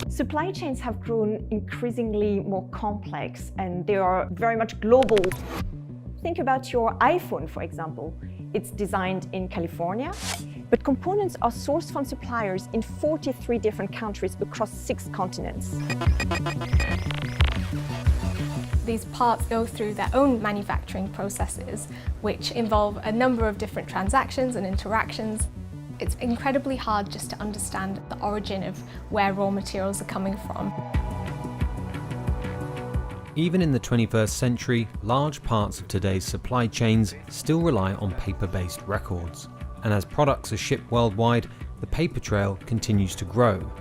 Supply chains have grown increasingly more complex and they are very much global. Think about your iPhone, for example. It's designed in California, but components are sourced from suppliers in 43 different countries across 6 continents. These parts go through their own manufacturing processes, which involve a number of different transactions and interactions. It's incredibly hard just to understand the origin of where raw materials are coming from. Even in the 21st century, large parts of today's supply chains still rely on paper-based records. And as products are shipped worldwide, the paper trail continues to grow.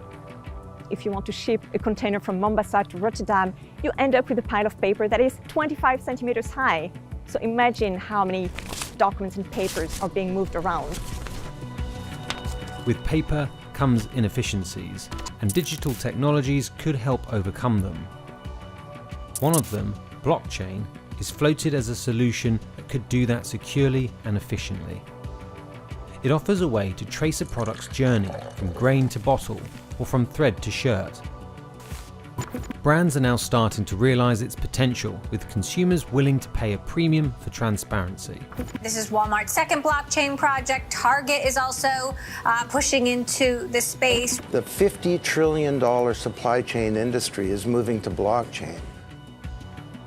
If you want to ship a container from Mombasa to Rotterdam, you end up with a pile of paper that is 25 centimeters high. So imagine how many documents and papers are being moved around. With paper comes inefficiencies, and digital technologies could help overcome them. One of them, blockchain, is floated as a solution that could do that securely and efficiently. It offers a way to trace a product's journey from grain to bottle, or from thread to shirt. Brands are now starting to realize its potential, with consumers willing to pay a premium for transparency. This is Walmart's second blockchain project. Target is also pushing into this space. The $50 trillion supply chain industry is moving to blockchain.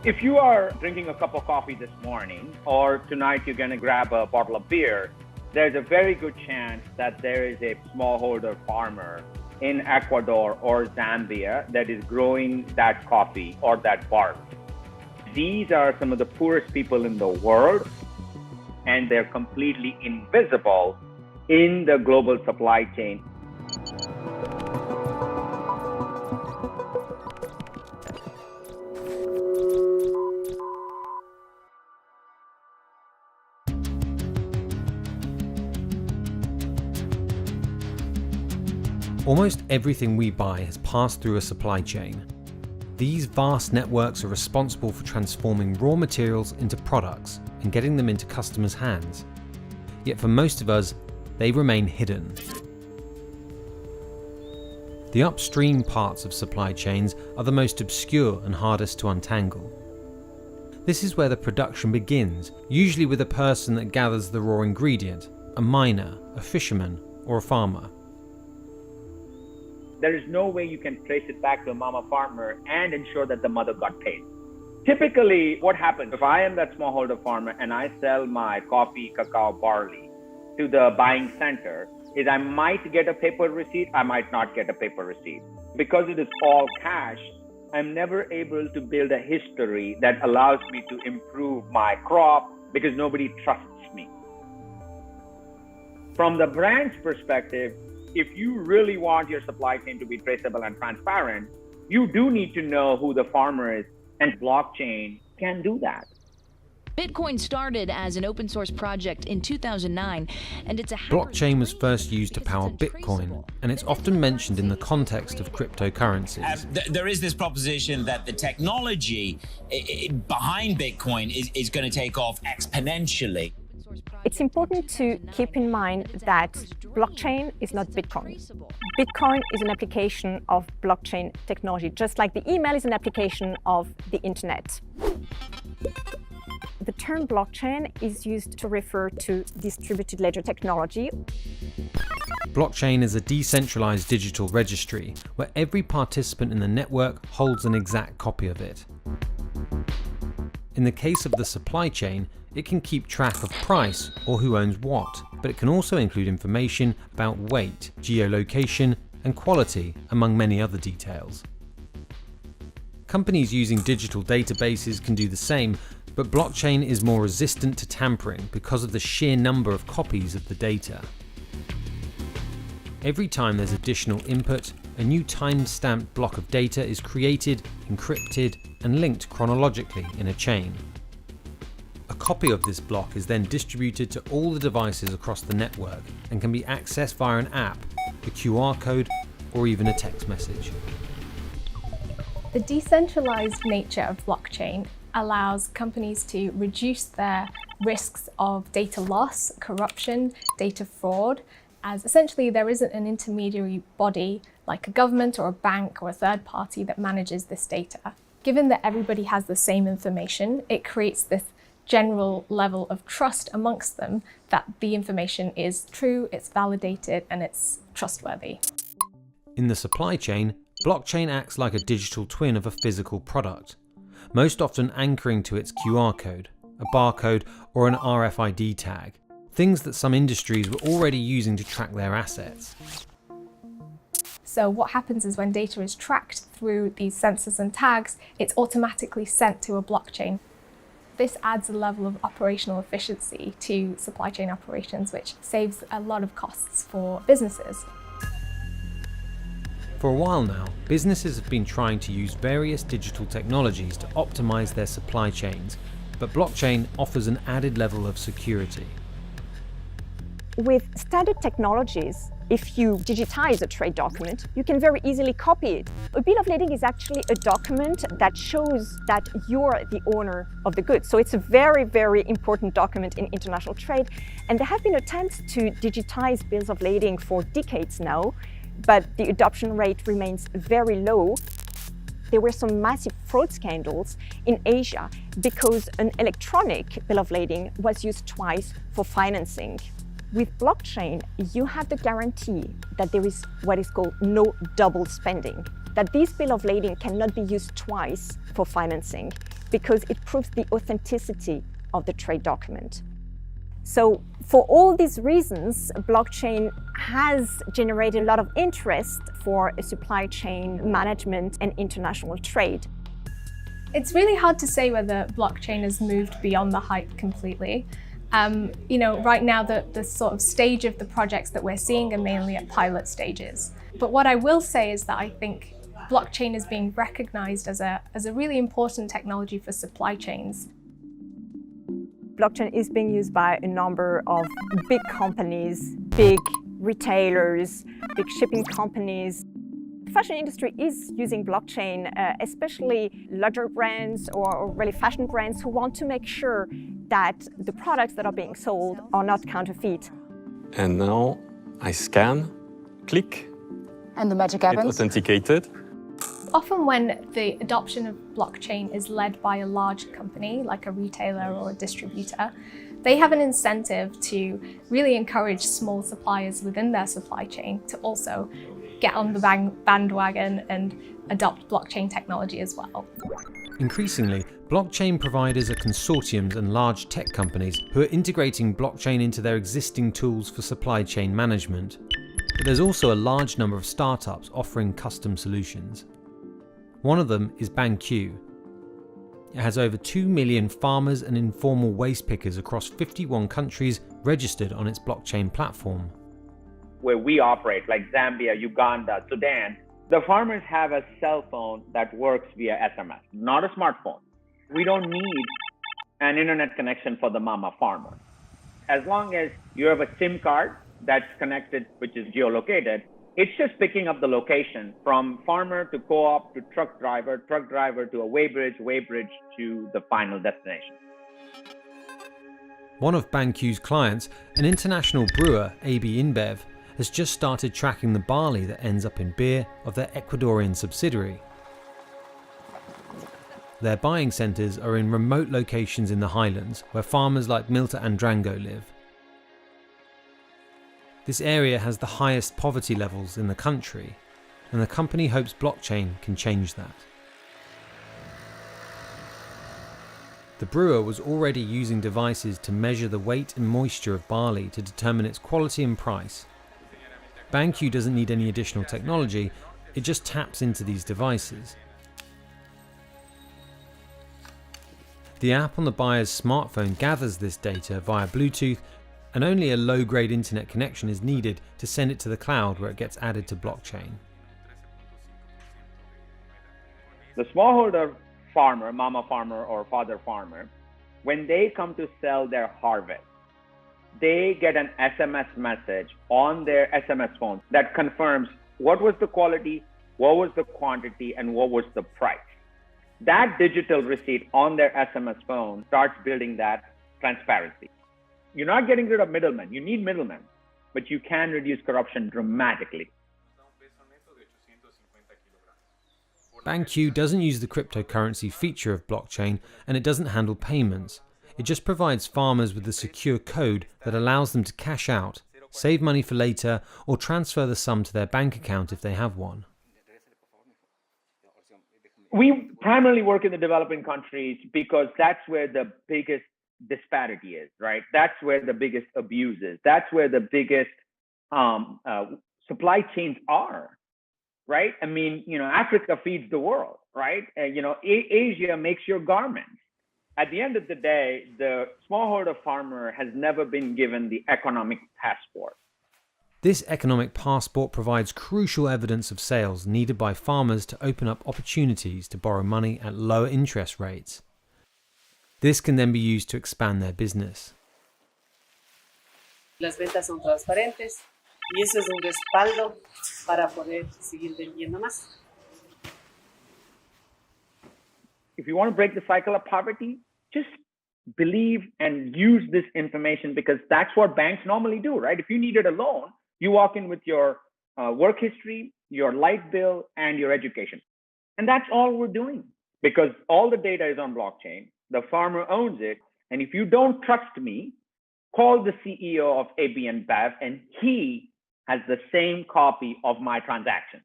If you are drinking a cup of coffee this morning, or tonight you're going to grab a bottle of beer, there's a very good chance that there is a smallholder farmer in Ecuador or Zambia that is growing that coffee or that bark. These are some of the poorest people in the world, and they're completely invisible in the global supply chain. Almost everything we buy has passed through a supply chain. These vast networks are responsible for transforming raw materials into products and getting them into customers' hands. Yet for most of us, they remain hidden. The upstream parts of supply chains are the most obscure and hardest to untangle. This is where the production begins, usually with a person that gathers the raw ingredient, a miner, a fisherman, or a farmer. There is no way you can trace it back to a mama farmer and ensure that the mother got paid. Typically, what happens if I am that smallholder farmer and I sell my coffee, cacao, barley to the buying center, is I might get a paper receipt, I might not get a paper receipt. Because it is all cash, I'm never able to build a history that allows me to improve my crop because nobody trusts me. From the brand's perspective, if you really want your supply chain to be traceable and transparent, you do need to know who the farmer is, and blockchain can do that. Bitcoin started as an open source project in 2009, and it's a blockchain was first used to power Bitcoin, and it's often mentioned in the context of cryptocurrencies. There is this proposition that the technology behind Bitcoin is going to take off exponentially. It's important to keep in mind that blockchain is not Bitcoin. Bitcoin is an application of blockchain technology, just like the email is an application of the internet. The term blockchain is used to refer to distributed ledger technology. Blockchain is a decentralized digital registry where every participant in the network holds an exact copy of it. In the case of the supply chain, it can keep track of price or who owns what, but it can also include information about weight, geolocation, and quality, among many other details. Companies using digital databases can do the same, but blockchain is more resistant to tampering because of the sheer number of copies of the data. Every time there's additional input, a new time-stamped block of data is created, encrypted, and linked chronologically in a chain. A copy of this block is then distributed to all the devices across the network and can be accessed via an app, a QR code, or even a text message. The decentralized nature of blockchain allows companies to reduce their risks of data loss, corruption, data fraud, as essentially there isn't an intermediary body like a government or a bank or a third party that manages this data. Given that everybody has the same information, it creates this general level of trust amongst them that the information is true, it's validated, and it's trustworthy. In the supply chain, blockchain acts like a digital twin of a physical product, most often anchoring to its QR code, a barcode, or an RFID tag, things that some industries were already using to track their assets. So what happens is when data is tracked through these sensors and tags, it's automatically sent to a blockchain. This adds a level of operational efficiency to supply chain operations, which saves a lot of costs for businesses. For a while now, businesses have been trying to use various digital technologies to optimize their supply chains, but blockchain offers an added level of security. With standard technologies, if you digitize a trade document, you can very easily copy it. A bill of lading is actually a document that shows that you're the owner of the goods. So it's a very, very important document in international trade. And there have been attempts to digitize bills of lading for decades now, but the adoption rate remains very low. There were some massive fraud scandals in Asia because an electronic bill of lading was used twice for financing. With blockchain, you have the guarantee that there is what is called no double spending, that this bill of lading cannot be used twice for financing because it proves the authenticity of the trade document. So for all these reasons, blockchain has generated a lot of interest for supply chain management and international trade. It's really hard to say whether blockchain has moved beyond the hype completely. Right now the sort of stage of the projects that we're seeing are mainly at pilot stages. But what I will say is that I think blockchain is being recognized as a really important technology for supply chains. Blockchain is being used by a number of big companies, big retailers, big shipping companies. The fashion industry is using blockchain, especially luxury brands or really fashion brands who want to make sure that the products that are being sold are not counterfeit. And now I scan, click, and the magic it's happens. authenticated. Often when the adoption of blockchain is led by a large company, like a retailer or a distributor, they have an incentive to really encourage small suppliers within their supply chain to also get on the bandwagon and adopt blockchain technology as well. Increasingly, blockchain providers are consortiums and large tech companies who are integrating blockchain into their existing tools for supply chain management. But there's also a large number of startups offering custom solutions. One of them is BanQ. It has over 2 million farmers and informal waste pickers across 51 countries registered on its blockchain platform. Where we operate, like Zambia, Uganda, Sudan, the farmers have a cell phone that works via SMS, not a smartphone. We don't need an internet connection for the mama farmer. As long as you have a SIM card that's connected, which is geolocated, it's just picking up the location from farmer to co-op to truck driver to a weighbridge to the final destination. One of BanQ's clients, an international brewer, AB InBev, has just started tracking the barley that ends up in beer of their Ecuadorian subsidiary. Their buying centres are in remote locations in the highlands where farmers like Milta Andrango live. This area has the highest poverty levels in the country, and the company hopes blockchain can change that. The brewer was already using devices to measure the weight and moisture of barley to determine its quality and price. BanQ doesn't need any additional technology, it just taps into these devices. The app on the buyer's smartphone gathers this data via Bluetooth, and only a low-grade internet connection is needed to send it to the cloud where it gets added to blockchain. The smallholder farmer, mama farmer or father farmer, when they come to sell their harvest, they get an SMS message on their SMS phone that confirms what was the quality, what was the quantity, and what was the price. That digital receipt on their SMS phone starts building that transparency. You're not getting rid of middlemen. You need middlemen. but you can reduce corruption dramatically. BanQ doesn't use the cryptocurrency feature of blockchain, and it doesn't handle payments. It just provides farmers with a secure code that allows them to cash out, save money for later, or transfer the sum to their bank account if they have one. We primarily work in the developing countries because that's where the biggest disparity is, right? That's where the biggest abuse is. That's where the biggest supply chains are. Right? I mean, Africa feeds the world, right? Asia makes your garments. At the end of the day, the smallholder farmer has never been given the economic passport. This economic passport provides crucial evidence of sales needed by farmers to open up opportunities to borrow money at lower interest rates. This can then be used to expand their business. Las ventas son transparentes. Y eso es un respaldo para poder seguir vendiendo más. If you want to break the cycle of poverty, just believe and use this information, because that's what banks normally do, right? If you needed a loan, you walk in with your work history, your light bill, and your education. And that's all we're doing, because all the data is on blockchain. The farmer owns it. And if you don't trust me, call the CEO of AB and Bev, and he has the same copy of my transaction.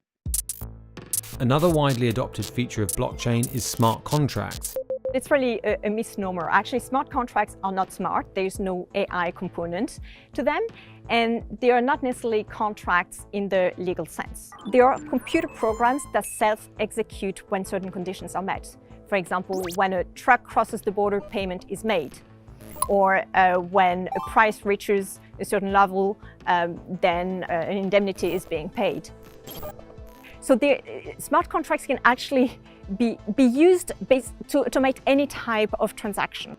Another widely adopted feature of blockchain is smart contracts. It's really a misnomer. Actually, smart contracts are not smart. There's no AI component to them, and they are not necessarily contracts in the legal sense. They are computer programs that self-execute when certain conditions are met. For example, when a truck crosses the border, payment is made. Or when a price reaches a certain level, then an indemnity is being paid. So smart contracts can actually be used to automate any type of transaction.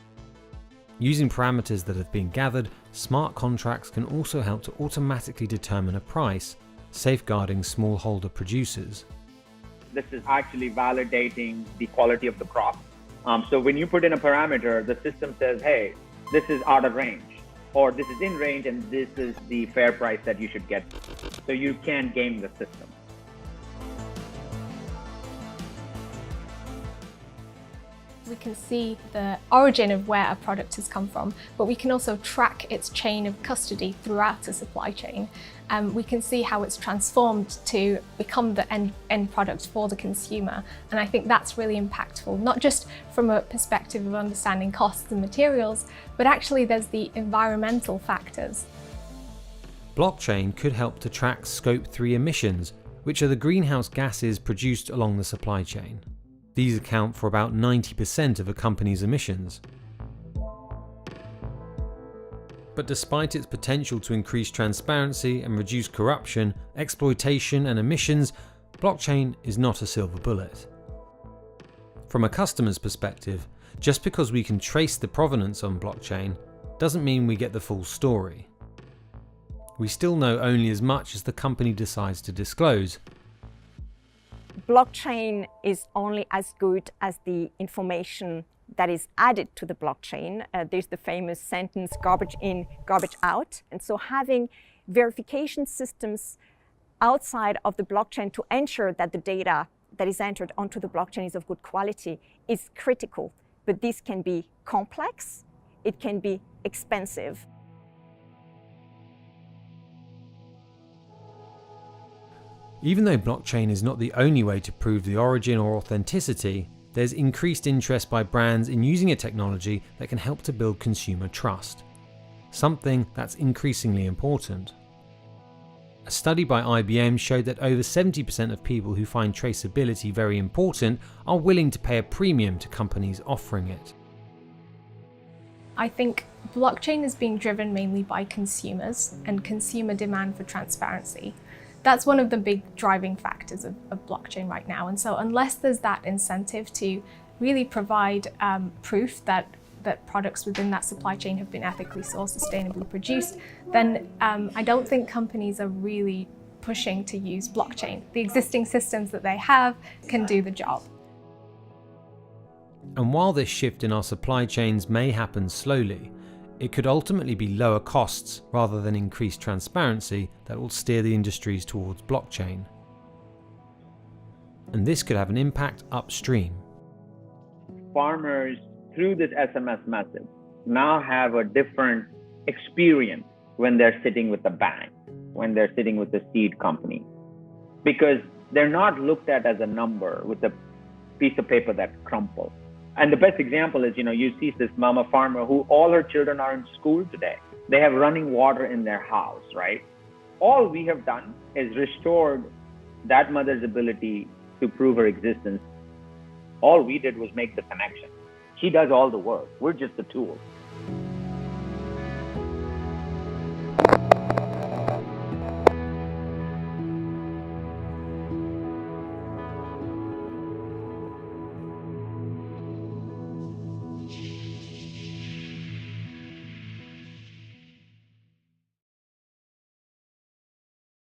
Using parameters that have been gathered, smart contracts can also help to automatically determine a price, safeguarding smallholder producers. This is actually validating the quality of the crop. So when you put in a parameter, the system says, hey, this is out of range, or this is in range, and this is the fair price that you should get. So you can game the system. We can see the origin of where a product has come from, but we can also track its chain of custody throughout a supply chain. We can see how it's transformed to become the end product for the consumer. And I think that's really impactful, not just from a perspective of understanding costs and materials, but actually there's the environmental factors. Blockchain could help to track Scope 3 emissions, which are the greenhouse gases produced along the supply chain. These account for about 90% of a company's emissions. But despite its potential to increase transparency and reduce corruption, exploitation and emissions, blockchain is not a silver bullet. From a customer's perspective, just because we can trace the provenance on blockchain doesn't mean we get the full story. We still know only as much as the company decides to disclose. Blockchain is only as good as the information that is added to the blockchain. There's the famous sentence, garbage in, garbage out. And so having verification systems outside of the blockchain to ensure that the data that is entered onto the blockchain is of good quality is critical. But this can be complex, it can be expensive. Even though blockchain is not the only way to prove the origin or authenticity, there's increased interest by brands in using a technology that can help to build consumer trust, something that's increasingly important. A study by IBM showed that over 70% of people who find traceability very important are willing to pay a premium to companies offering it. I think blockchain is being driven mainly by consumers and consumer demand for transparency. That's one of the big driving factors of blockchain right now. And so unless there's that incentive to really provide proof that products within that supply chain have been ethically sourced, sustainably produced, then I don't think companies are really pushing to use blockchain. The existing systems that they have can do the job. And while this shift in our supply chains may happen slowly, It could ultimately be lower costs rather than increased transparency that will steer the industries towards blockchain. And this could have an impact upstream. Farmers, through this SMS message, now have a different experience when they're sitting with the bank, when they're sitting with the seed company, because they're not looked at as a number with a piece of paper that crumples. And the best example is, you see this mama farmer who all her children are in school today. They have running water in their house, right? All we have done is restored that mother's ability to prove her existence. All we did was make the connection. She does all the work. We're just the tools.